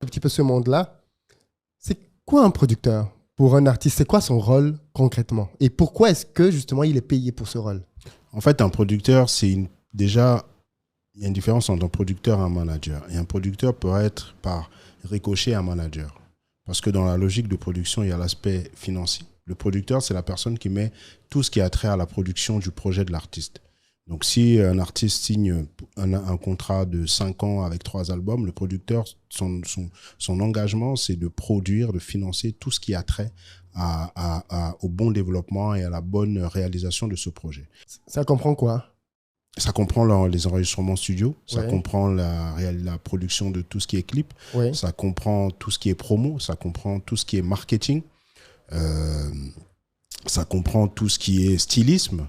un petit peu ce monde-là. C'est quoi un producteur pour un artiste? C'est quoi son rôle concrètement? Et pourquoi est-ce que justement il est payé pour ce rôle? En fait, un producteur, déjà, il y a une différence entre un producteur et un manager. Et un producteur peut être par ricochet un manager. Parce que dans la logique de production, il y a l'aspect financier. Le producteur, c'est la personne qui met tout ce qui a trait à la production du projet de l'artiste. Donc, si un artiste signe un contrat de 5 ans avec 3 albums, le producteur, son engagement, c'est de produire, de financer tout ce qui a trait au bon développement et à la bonne réalisation de ce projet. Ça comprend quoi? Ça comprend les enregistrements studio, ça comprend la production de tout ce qui est clip, ça comprend tout ce qui est promo, ça comprend tout ce qui est marketing, ça comprend tout ce qui est stylisme.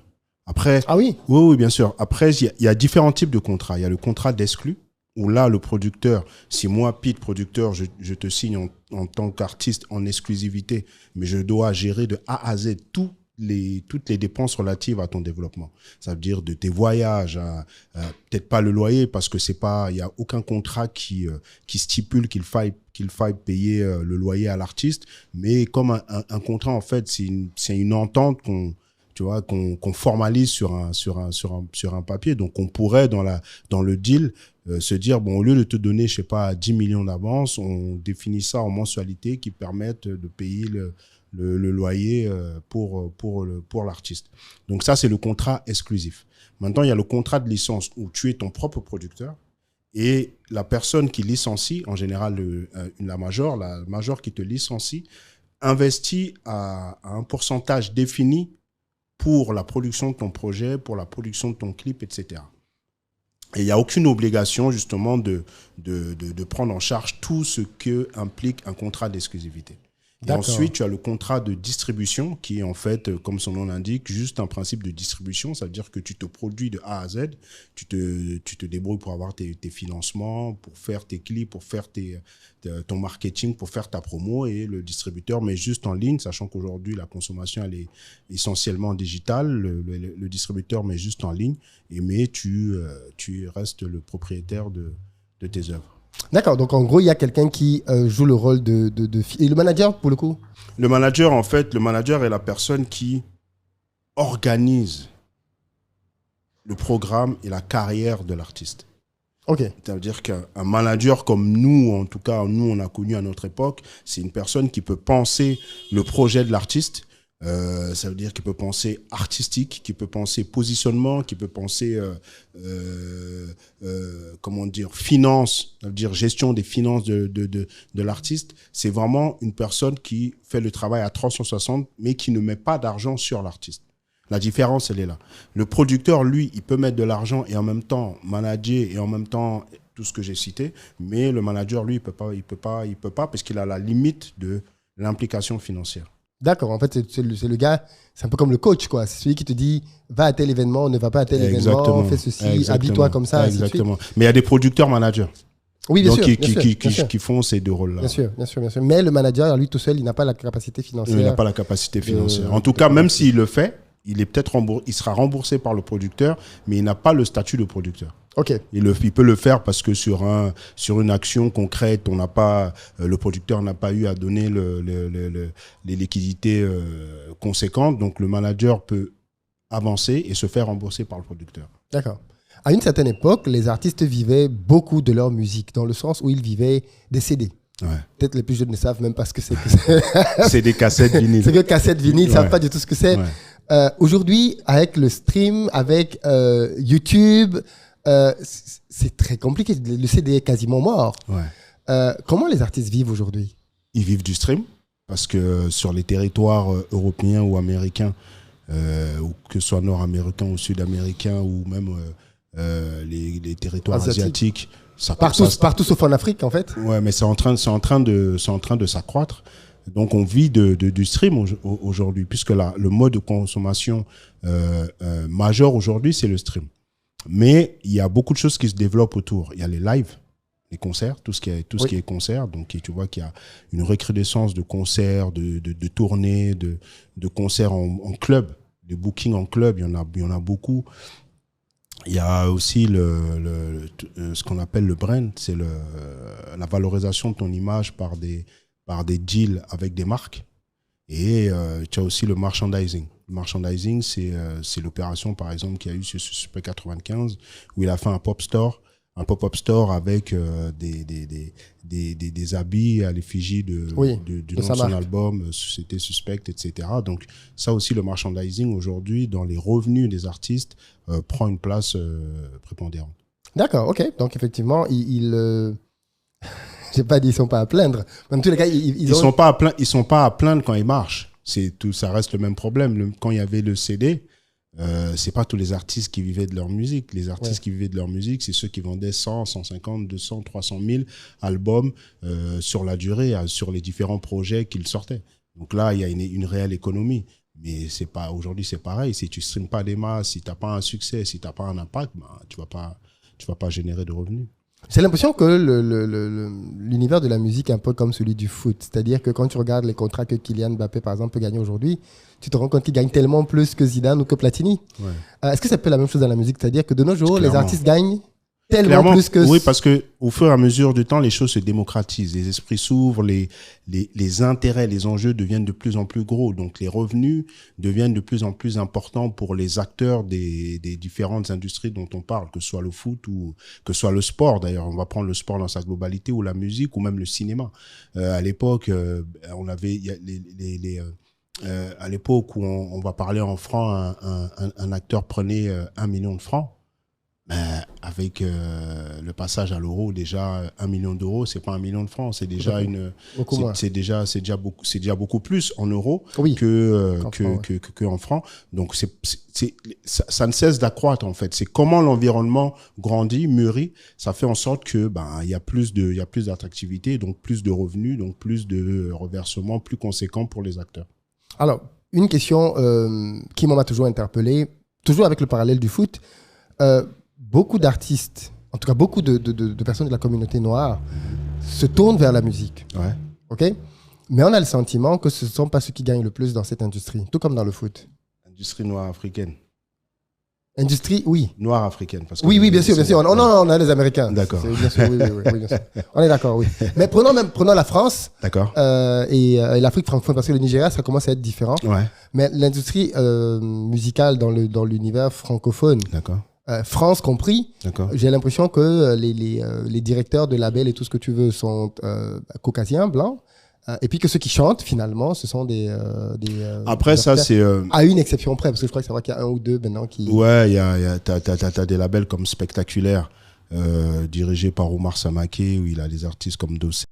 Après, ah oui? Oui, bien sûr. Après, il y a différents types de contrats. Il y a le contrat d'exclus, où là, le producteur, si moi, Pete, producteur, je te signe en tant qu'artiste en exclusivité, mais je dois gérer de A à Z toutes les dépenses relatives à ton développement. Ça veut dire de tes voyages, peut-être pas le loyer, parce que il y a aucun contrat qui stipule qu'il faille payer le loyer à l'artiste, mais comme un contrat, en fait, c'est une entente qu'on formalise sur un papier. Donc, on pourrait, dans le deal, se dire, bon, au lieu de te donner, je sais pas, 10 millions d'avance, on définit ça en mensualité qui permettent de payer le loyer pour l'artiste. Donc, ça, c'est le contrat exclusif. Maintenant, il y a le contrat de licence où tu es ton propre producteur et la personne qui licencie, en général, la major qui te licencie, investit à un pourcentage défini pour la production de ton projet, pour la production de ton clip, etc. Et il n'y a aucune obligation, justement, de prendre en charge tout ce que implique un contrat d'exclusivité. Et ensuite, tu as le contrat de distribution qui est en fait, comme son nom l'indique, juste un principe de distribution. Ça veut dire que tu te produis de A à Z, tu te débrouilles pour avoir tes financements, pour faire tes clips, pour faire ton marketing, pour faire ta promo, et le distributeur met juste en ligne, sachant qu'aujourd'hui, la consommation, elle est essentiellement digitale. Le distributeur met juste en ligne, mais tu restes le propriétaire de tes œuvres. D'accord, donc en gros, il y a quelqu'un qui joue le rôle et le manager, pour le coup? Le manager, en fait, est la personne qui organise le programme et la carrière de l'artiste. Ok. C'est-à-dire qu'un manager comme nous, en tout cas, nous, on a connu à notre époque, c'est une personne qui peut penser le projet de l'artiste. Ça veut dire qu'il peut penser artistique, qu'il peut penser positionnement, qu'il peut penser finance, ça veut dire gestion des finances de l'artiste. C'est vraiment une personne qui fait le travail à 360, mais qui ne met pas d'argent sur l'artiste. La différence, elle est là. Le producteur, lui, il peut mettre de l'argent et en même temps manager et en même temps tout ce que j'ai cité, mais le manager, lui, il peut pas parce qu'il a la limite de l'implication financière. D'accord, en fait, c'est le gars, c'est un peu comme le coach, quoi. C'est celui qui te dit, va à tel événement, ne va pas à tel événement, fais ceci, habille-toi comme ça. Exactement. Mais il y a des producteurs managers. Oui, bien sûr. Qui font ces deux rôles-là. Bien sûr. Mais le manager, lui tout seul, il n'a pas la capacité financière. Il n'a pas la capacité financière. En tout cas, même s'il le fait, il sera remboursé par le producteur, mais il n'a pas le statut de producteur. Ok. Il peut le faire parce que sur une action concrète, le producteur n'a pas eu à donner les liquidités conséquentes. Donc, le manager peut avancer et se faire rembourser par le producteur. D'accord. À une certaine époque, les artistes vivaient beaucoup de leur musique, dans le sens où ils vivaient des CD. Ouais. Peut-être les plus jeunes ne savent même pas ce que c'est. C'est des cassettes vinyles. C'est que cassettes vinyles, ils ne savent pas du tout ce que c'est. Ouais. Aujourd'hui, avec le stream, avec YouTube, c'est très compliqué. Le CD est quasiment mort. Ouais. Comment les artistes vivent aujourd'hui? Ils vivent du stream, parce que sur les territoires européens ou américains, ou que ce soit nord-américain ou sud-américain, ou même les territoires asiatiques, partout sauf en Afrique, en fait. Ouais, mais c'est en train de s'accroître. Donc, on vit du stream aujourd'hui, puisque le mode de consommation majeur aujourd'hui, c'est le stream. Mais il y a beaucoup de choses qui se développent autour. Il y a les lives, les concerts, tout ce qui est concert. Donc, tu vois qu'il y a une recrudescence de concerts, de tournées, de concerts en club, de booking en club. Il y en a beaucoup. Il y a aussi ce qu'on appelle le brand, c'est la valorisation de ton image par des deals avec des marques. Et tu as aussi le merchandising. Le merchandising, c'est l'opération, par exemple, qu'il y a eu sur Super 95, où il a fait un pop-up store avec des habits à l'effigie du nom de son album, Société Suspecte, etc. Donc ça aussi, le merchandising aujourd'hui, dans les revenus des artistes, prend une place prépondérante. D'accord, ok. Donc effectivement, j'ai pas dit ils sont pas à plaindre. Mais en tous les cas, ils sont pas à plaindre quand ils marchent. Ça reste le même problème. Quand il y avait le CD, c'est pas tous les artistes qui vivaient de leur musique. Les artistes qui vivaient de leur musique, c'est ceux qui vendaient 100, 150, 200, 300 000 albums sur la durée, sur les différents projets qu'ils sortaient. Donc là, il y a une réelle économie. Mais aujourd'hui, c'est pareil. Si tu streames pas des masses, si t'as pas un succès, si t'as pas un impact, tu vas pas générer de revenus. J'ai l'impression que l'univers de la musique est un peu comme celui du foot. C'est-à-dire que quand tu regardes les contrats que Kylian Mbappé, par exemple, peut gagner aujourd'hui, tu te rends compte qu'il gagne tellement plus que Zidane ou que Platini. Est-ce que c'est un peu la même chose dans la musique? C'est-à-dire que de nos jours, les artistes gagnent tellement plus que... Oui, parce que au fur et à mesure du temps, les choses se démocratisent, les esprits s'ouvrent, les intérêts, les enjeux deviennent de plus en plus gros. Donc, les revenus deviennent de plus en plus importants pour les acteurs des différentes industries dont on parle, que ce soit le foot ou que ce soit le sport. D'ailleurs, on va prendre le sport dans sa globalité, ou la musique, ou même le cinéma. À l'époque, on avait à l'époque où on va parler en francs, un acteur prenait 1 million de francs. Avec le passage à l'euro, déjà 1 million d'euros, c'est pas 1 million de francs, c'est déjà c'est déjà beaucoup plus en euros que en francs. Donc ça ne cesse d'accroître en fait. C'est comment l'environnement grandit, mûrit, ça fait en sorte que il y a plus d'attractivité, donc plus de revenus, donc plus de reversements plus conséquents pour les acteurs. Alors, une question qui m'a toujours interpellé, toujours avec le parallèle du foot. Beaucoup d'artistes, en tout cas beaucoup de personnes de la communauté noire, se tournent vers la musique. Ouais. Ok? Mais on a le sentiment que ce ne sont pas ceux qui gagnent le plus dans cette industrie, tout comme dans le foot. Industrie noire africaine. Industrie, oui. Noire africaine. Parce que oui, bien sûr. On a les Américains. D'accord. Bien sûr, oui, bien sûr. On est d'accord, oui. Mais prenons la France. D'accord. Et l'Afrique francophone, parce que le Nigeria, ça commence à être différent. Ouais. Mais l'industrie musicale dans l'univers francophone. D'accord. France compris, j'ai l'impression que les directeurs de labels et tout ce que tu veux sont caucasiens, blancs, et puis que ceux qui chantent, finalement, ce sont des Après, ça, c'est... À une exception près, parce que je crois qu'il y a un ou deux maintenant qui... Ouais, t'as des labels comme Spectaculaire, dirigé par Omar Samake, où il a des artistes comme Dossé.